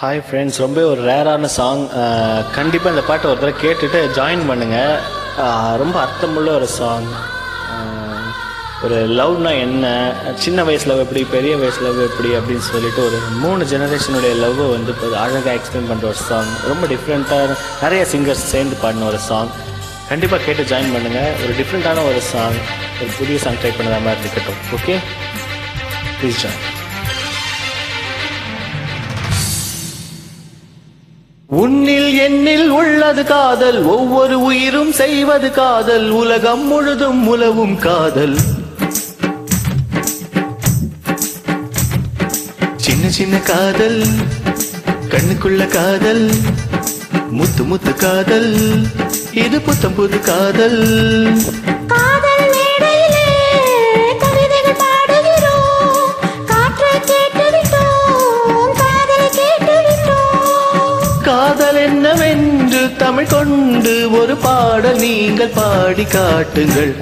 Hi friends, ரொம்ப ஒரு ரேரான சாங். கண்டிப்பாக இந்த பாட்டை ஒரு தடவை கேட்டுட்டு ஜாயின் பண்ணுங்கள். ரொம்ப அர்த்தமுள்ள ஒரு சாங். ஒரு லவ்னா என்ன, சின்ன வயசு லவ் எப்படி, பெரிய வயசு லவ் எப்படி அப்படின்னு சொல்லிட்டு ஒரு 3 ஜெனரேஷனுடைய லவ்வை வந்து இப்போ அழகாக எக்ஸ்பிளைன் பண்ணுற ஒரு சாங். ரொம்ப டிஃப்ரெண்ட்டாக நிறைய சிங்கர்ஸ் சேர்ந்து பாடின ஒரு சாங். கண்டிப்பாக கேட்டு ஜாயின் பண்ணுங்கள். ஒரு டிஃப்ரெண்ட்டான ஒரு சாங், ஒரு புதிய சாங் ட்ரை பண்ணுற மாதிரி இருக்கட்டும். Okay, please join. உன்னில் என்னில் உள்ளது காதல், ஒவ்வொரு உயிரும் செய்வது காதல், உலகம் முழுதும் உலவும் காதல். சின்ன சின்ன காதல், கண்ணுக்குள்ள காதல், முத்து முத்து காதல், இது புத்தம் புது காதல். காதல் என்னவென்று தமிழ் கொண்டு ஒரு பாடல் நீங்கள் பாடி காட்டுங்கள்.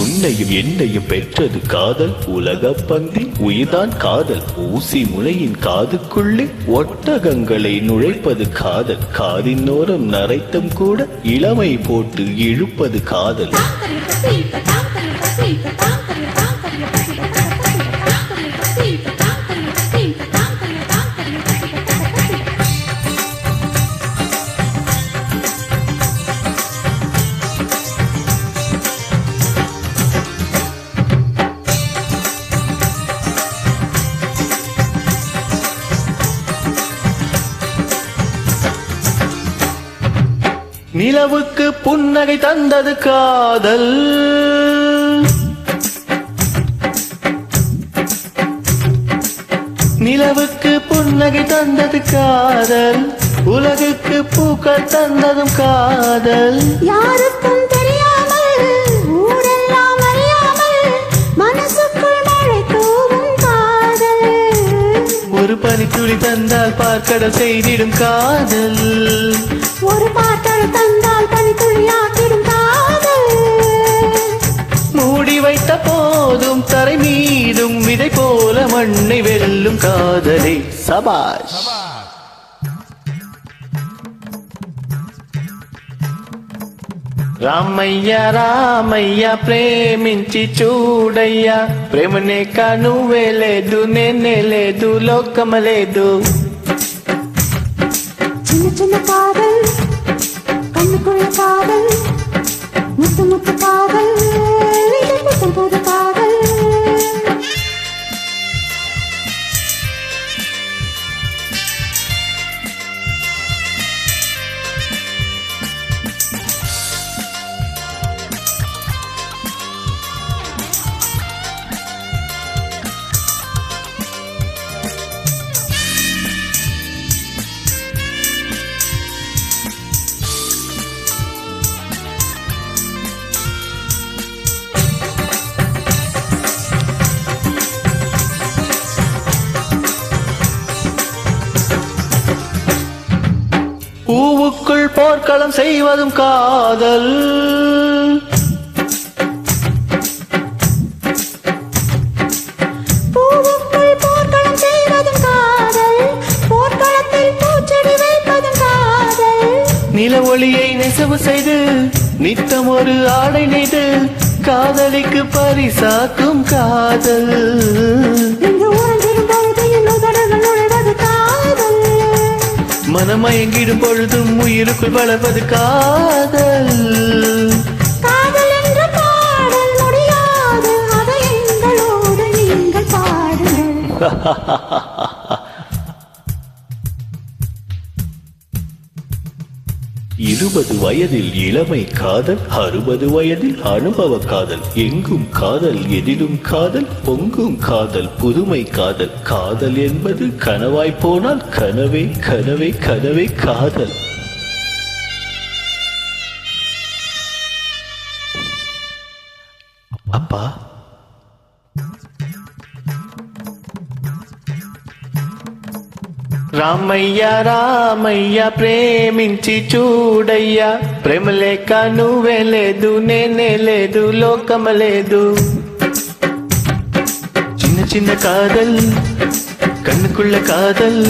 உன்னையும் என்னையும் பெற்றது காதல், உலக பந்தி உயிர்தான் காதல், ஊசி முளையின் காதுக்குள்ளே ஒட்டகங்களை நுழைப்பது காதல், காதினோரம் நரைத்தம் கூட இளமை போட்டு இழுப்பது காதல். நிலவுக்கு புன்னகை தந்தது காதல், நிலவுக்கு புன்னகை தந்தது காதல், உலகுக்கு பூக்கள் தந்ததும் காதல். யாருக்கும் தெரியாமல் ஊரெல்லாம் அறியாமல் மனசுக்குள் மழை தூவும் காதல். ஒரு பனித்துளி தந்தால் பார்க்கடல் செய்திடும் காதல், ஒரு பாட்டல் தந்தால் பனித்துளியாக்கிடும் காதல். மூடி வைத்த போதும் தரை மீதும் விதை போல மண்ணை வெல்லும் காதலை. சபாஷ். రామయ్య రామయ్య ప్రేమించి చూడయ్యా, ప్రేమనే కానువే లేదు, నేనే లేదు, లోకమ లేదు. சின்ன சின்ன காதல், கண்ணுக்குள்ள காதல், முத்து முத்து காதல், இது புத்தம் புது காதல். பூவுக்குள் போர்க்களம் செய்வதும் காதல், பூவுக்குள் போர்க்களம் செய்வதும் காதல், போர்க்களத்தில் பூச்செடி வைப்பதும் காதல். நில ஒளியை நெசவு செய்து நித்தம் ஒரு ஆடை நெய்து காதலிக்கு பரிசாக்கும் காதல். இங்கு உறங்கிடும் பொழுது இன்னும் கடல்கள் நுழைவது காதல். மனமயங்கிடும் பொழுதும் உயிருக்குள் வளர்வது காதல். காதல் என்ற பாடல் முடியாது, அதை எங்களோடு நீங்கள் பாடுங்கள். 20 வயதில் இளமை காதல், 60 வயதில் அனுபவ காதல், எங்கும் காதல், எதிலும் காதல், பொங்கும் காதல், புதுமை காதல். காதல் என்பது கனவாய் போனால் கனவே கனவே கனவே காதல். அப்பா, రామయ్య రామయ్య ప్రేమించి చూడయ్యా, ప్రేమ లేక నువ్వే లేదు, నేనే లేదు, లోకమ లేదు. சின்ன காதல் கண்ணுக்குள்ள காதல்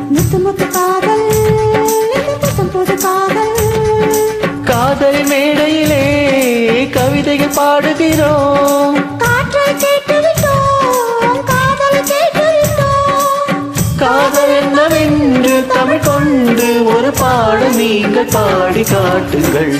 முத்து முத்து காதல் புத்தம் புது காதல் காதல் மேடையிலே கவிதைகள் பாடுகிறோம் காற்றை கேட்டுவிட்டோம் காதலை கேட்டுவிட்டோம் காதல் என்னவென்று தமிழ் கொண்டு ஒரு பாடம் நீங்கள் பாடி காட்டுங்கள்